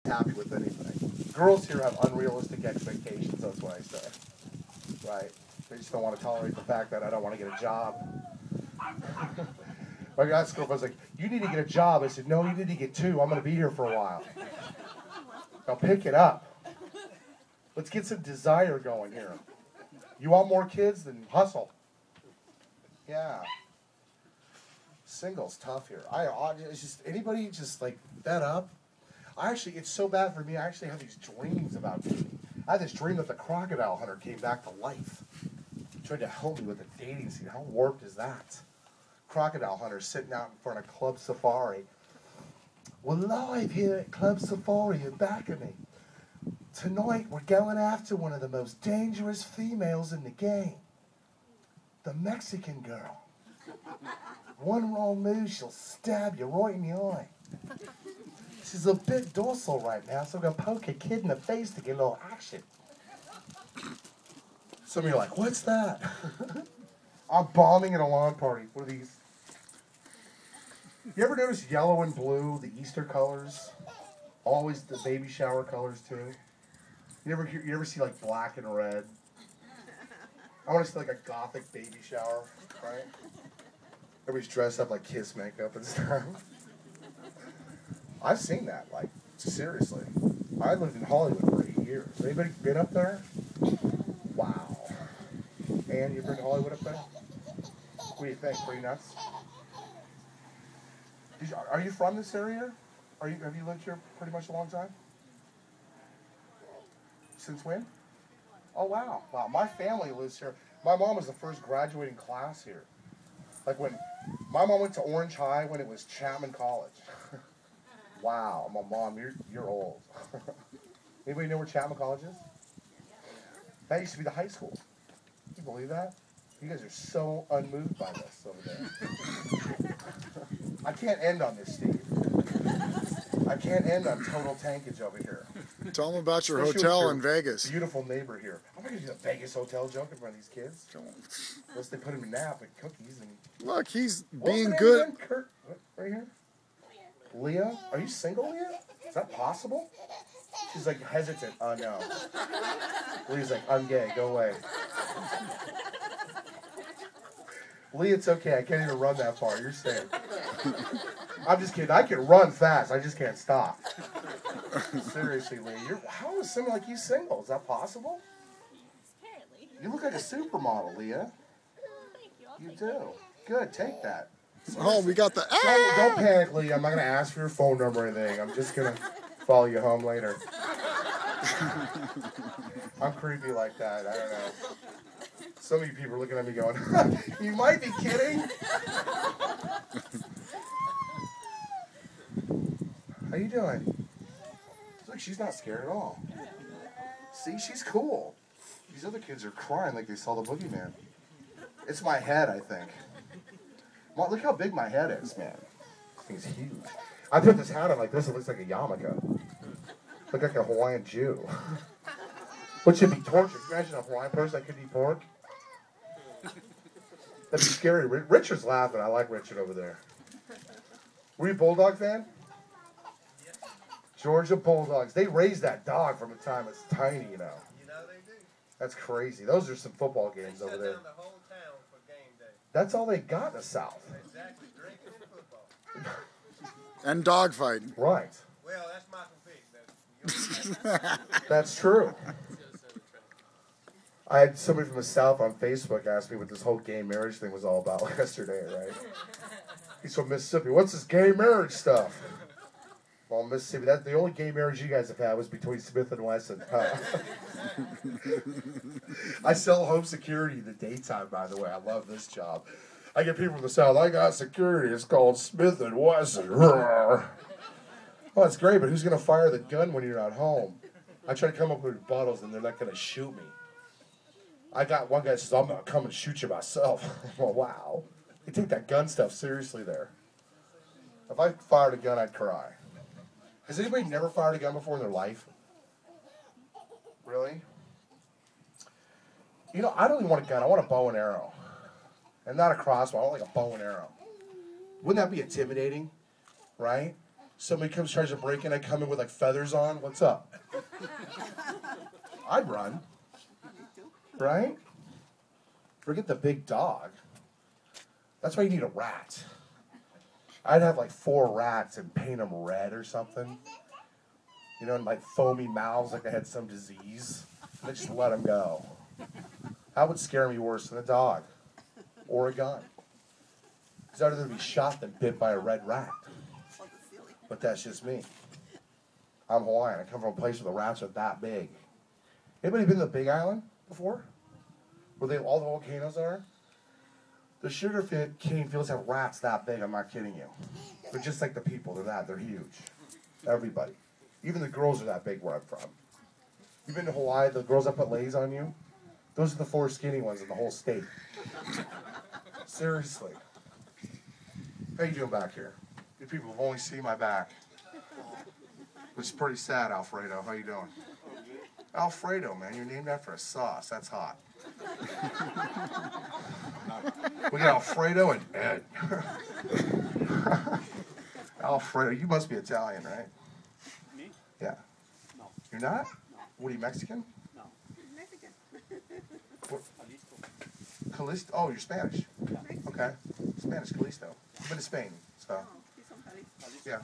happy with anything. Girls here have unrealistic expectations, that's what I say. Right? They just don't want to tolerate the fact that I don't want to get a job. My guy's girlfriend was like, you need to get a job. I said, no, you need to get two. I'm going to be here for a while. Now pick it up. Let's get some desire going here. You want more kids? Then hustle. Yeah. Single's tough here. It's just, anybody just like fed up? It's so bad for me. I actually have these dreams about dating. I had this dream that the crocodile hunter came back to life. He tried to help me with a dating scene. How warped is that? Crocodile hunter sitting out in front of Club Safari. We're live here at Club Safari in Bacony. Tonight we're going after one of the most dangerous females in the game. The Mexican girl. One wrong move, she'll stab you right in the eye. She's a bit docile right now, so I'm going to poke a kid in the face to get a little action. Some of you are like, what's that? I'm bombing at a lawn party. What are these? You ever notice yellow and blue, the Easter colors? Always the baby shower colors, too. You ever see, like, black and red? I want to see, like, a gothic baby shower, right? Everybody's dressed up like Kiss makeup and stuff. I've seen that, like, seriously. I lived in Hollywood for 8 years. Anybody been up there? Wow. And you been to Hollywood up there? What do you think? Pretty nuts? Are you from this area? Have you lived here pretty much a long time? Since when? Oh, wow. Wow, my family lives here. My mom was the first graduating class here. Like when my mom went to Orange High when it was Chapman College. Wow, my mom, you're old. Anybody know where Chapman College is? That used to be the high school. Can you believe that? You guys are so unmoved by this over there. I can't end on this, Steve. I can't end on total tankage over here. Tell them about your Especially hotel with your in Vegas. Beautiful neighbor here. I'm not going to do a Vegas hotel joke in front of these kids. Unless they put him in nap and cookies. And Look, he's what's being the name good. again? Kurt, what, right here? Leah? Are you single, Leah? Is that possible? She's like hesitant. Oh, no. Leah's like, I'm gay. Go away. Leah, it's okay. I can't even run that far. You're safe. I'm just kidding. I can run fast. I just can't stop. Seriously, Leah. How is someone like you single? Is that possible? Apparently. You look like a supermodel, Leah. Thank you. You do. Good. Take that. Oh, we got the. Don't panic, Leah. I'm not going to ask for your phone number or anything. I'm just going to follow you home later. I'm creepy like that. I don't know. Some of you people are looking at me going, you might be kidding. How you doing? Look, she's not scared at all. See, she's cool. These other kids are crying like they saw the boogeyman. It's my head, I think. Well, look how big my head is, man. This thing's huge. I put this hat on like this, it looks like a yarmulke. Look like a Hawaiian Jew. What should be torture? Imagine a Hawaiian person that could eat pork. That'd be scary. Richard's laughing. I like Richard over there. Were you a Bulldog fan? Georgia Bulldogs. They raised that dog from the time it's tiny, you know. You know they do. That's crazy. Those are some football games They over shut there. down the whole town for game day. That's all they got in the South. Exactly. Drinking and football. And dogfighting. Right. Well, that's Michael Vick. That's true. I had somebody from the South on Facebook ask me what this whole gay marriage thing was all about yesterday, right? He's from Mississippi. What's this gay marriage stuff? Well, Mississippi, that's the only gay marriage you guys have had was between Smith and Wesson. I sell home security in the daytime, by the way. I love this job. I get people from the South. I got security. It's called Smith and Wesson. Well, that's great, but who's going to fire the gun when you're not home? I try to come up with bottles, and they're not going to shoot me. I got one guy that says, I'm going to come and shoot you myself. Well, wow. They take that gun stuff seriously there. If I fired a gun, I'd cry. Has anybody never fired a gun before in their life? Really? You know, I don't even want a gun. I want a bow and arrow. And not a crossbow. I want like a bow and arrow. Wouldn't that be intimidating? Right? Somebody comes, tries to break in, I come in with like feathers on. What's up? I'd run. Right? Forget the big dog. That's why you need a rat. I'd have like 4 rats and paint them red or something. You know, and like foamy mouths like they had some disease. And I just let them go. That would scare me worse than a dog or a gun. Because I'd rather be shot than bit by a red rat. But that's just me. I'm Hawaiian. I come from a place where the rats are that big. Anybody been to the Big Island before? Where all the volcanoes are? The sugar cane fields have rats that big, I'm not kidding you. They're just like the people, they're huge. Everybody. Even the girls are that big where I'm from. You've been to Hawaii, the girls that put lays on you? Those are the 4 skinny ones in the whole state. Seriously. How you doing back here? You people have only seen my back. Which is pretty sad, Alfredo. How you doing? Alfredo, man, you're named after a sauce. That's hot. We got Alfredo and Ed. Alfredo, you must be Italian, right? Me? Yeah. No. You're not? No. What are you, Mexican? No. Mexican. What? Jalisco. Callisto? Oh, you're Spanish. Yeah. Okay. Spanish Callisto. I've been to Spain, so. Oh, he's from Jalisco. Yeah.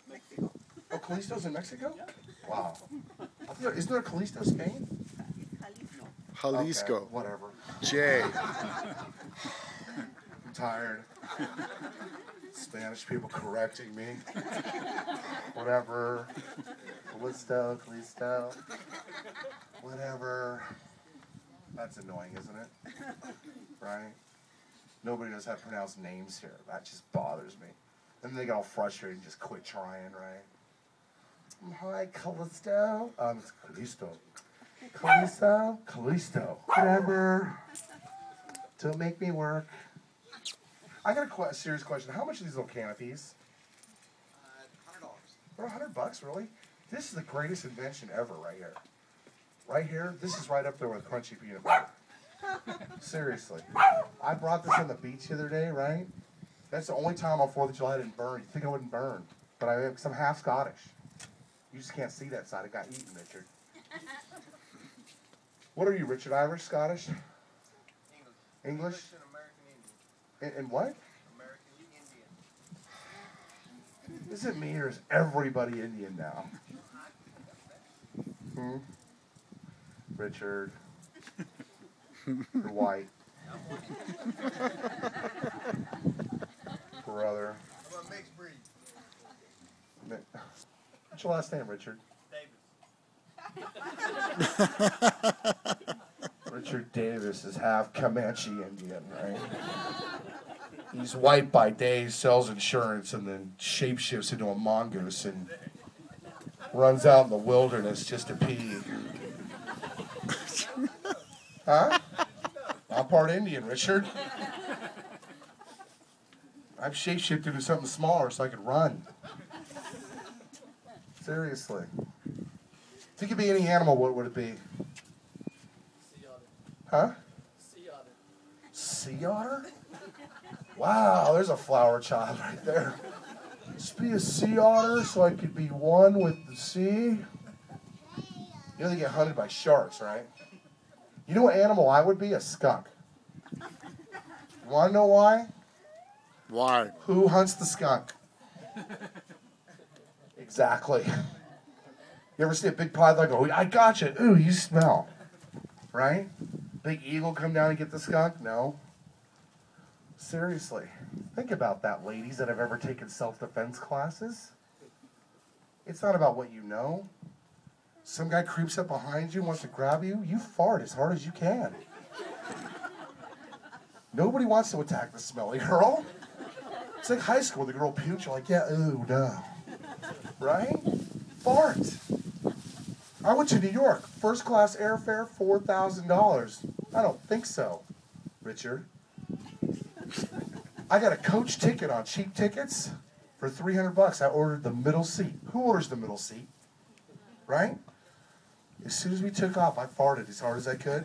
Mexico. Oh, Callisto's in Mexico? Yeah. Wow. Isn't there a Callisto, Spain? Jalisco. Jalisco. Okay, whatever. Jay. I'm tired. Spanish people correcting me. Whatever. Callisto. Whatever. That's annoying, isn't it? Right? Nobody knows how to pronounce names here. That just bothers me. And then they get all frustrated and just quit trying, right? Hi, Callisto. It's Callisto. Callisto. Whatever. Don't make me work. I got a serious question. How much are these little canopies? $100. They're $100, really? This is the greatest invention ever, right here. Right here, this is right up there with crunchy peanut butter. Seriously. I brought this on the beach the other day, right? That's the only time on 4th of July I didn't burn. You'd think I wouldn't burn. But I'm half Scottish. You just can't see that side. It got eaten, Richard. What are you, Richard? Irish, Scottish? English. English? And American Indian. And what? American Indian. Is it me or is everybody Indian now? Hmm? Richard. You're white. Brother. I'm a mixed breed. What's your last name, Richard? Davis. Richard Davis is half Comanche Indian, right? He's white by day, sells insurance, and then shapeshifts into a mongoose and runs out in the wilderness just to pee. Huh? I'm part Indian, Richard. I'm shapeshifted into something smaller so I could run. Seriously. If you could be any animal, what would it be? Sea otter. Huh? Sea otter. Sea otter? Wow, there's a flower child right there. Just be a sea otter so I could be one with the sea. You know they get hunted by sharks, right? You know what animal I would be? A skunk. You want to know why? Why? Who hunts the skunk? Exactly. You ever see a big python go, I got you. Ooh, you smell. Right? Big eagle come down and get the skunk? No. Seriously. Think about that, ladies that have ever taken self-defense classes. It's not about what you know. Some guy creeps up behind you and wants to grab you. You fart as hard as you can. Nobody wants to attack the smelly girl. It's like high school. The girl pukes. You're like, yeah, ooh, no. Right? Fart. I went to New York. First class airfare, $4,000. I don't think so, Richard. I got a coach ticket on cheap tickets for $300. I ordered the middle seat. Who orders the middle seat? Right? As soon as we took off, I farted as hard as I could.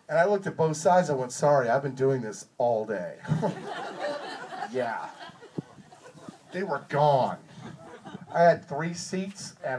And I looked at both sides. I went, sorry, I've been doing this all day. Yeah. They were gone. I had 3 seats and